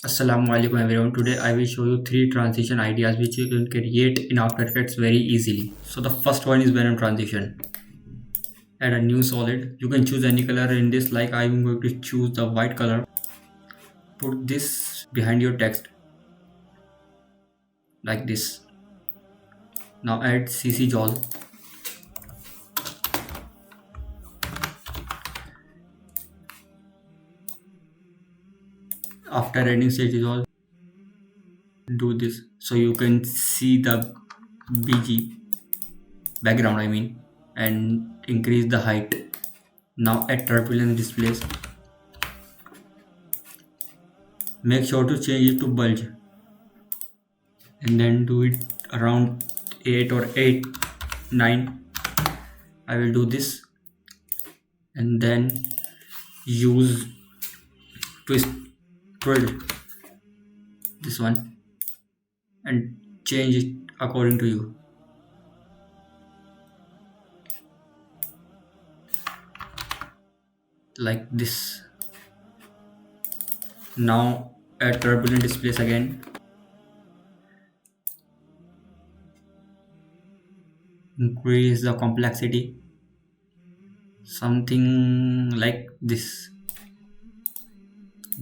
Assalamualaikum everyone. Today I will show you three transition ideas which you can create in After Effects very easily. So the first one is Venom transition. Add a new solid. You can choose any color in this, like I am going to choose the white color. Put this behind your text like this. Now add CC jaws. After adding CC jaws, do this so you can see the BG background and increase the height. Now add turbulence displays. Make sure to change it to bulge and then do it around 8 or 8 9. I will do this and then use twist this one and change it according to you. Like this. Now add turbulent displays again. Increase the complexity. Something like this.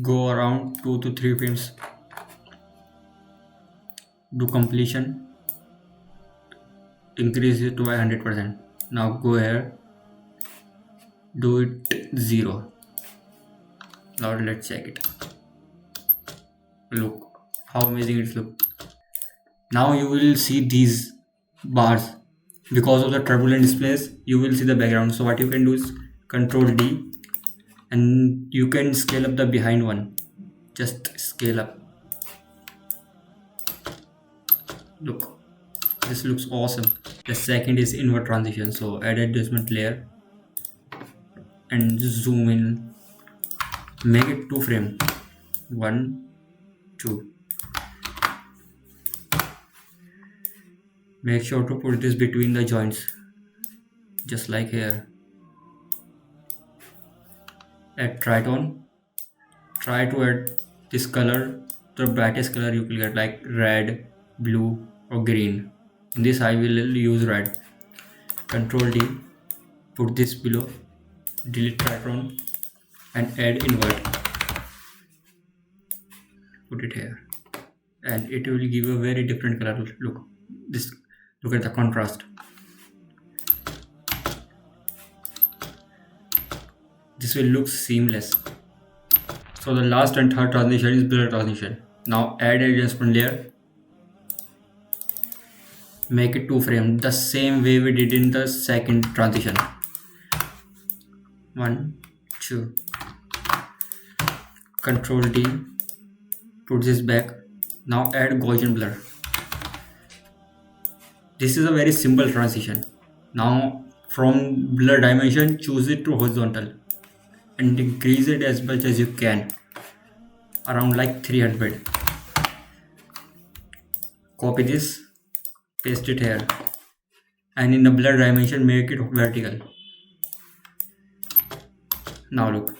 Go around 2 to 3 frames. Do completion. Increase it to 100%. Now go here. Do it 0. Now let's check it. Look how amazing it looks. Now you will see these bars. Because of the turbulent displays, you will see the background. So what you can do is Control D and you can scale up the behind one. Just scale up. Look, this looks awesome. The second is invert transition. So add adjustment layer and zoom in. Make it 2 frame. 1, 2. Make sure to put this between the joints, just like here. Add tritone. Try to add this color, the brightest color you will get, like red, blue or green. In this I will use red. Control D, put this below, delete tritone and add invert. Put it here and it will give a very different color. Look this. Look at the contrast. This will look seamless. So the last and third transition is blur transition. Now add adjustment layer. Make it 2 frame, the same way we did in the second transition. 1, 2. Control D. Put this back. Now add Gaussian blur. This is a very simple transition. Now from blur dimension, choose it to horizontal and increase it as much as you can, around like 300. Copy this, paste it here, and in the blur dimension make it vertical. Now look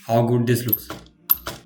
how good this looks.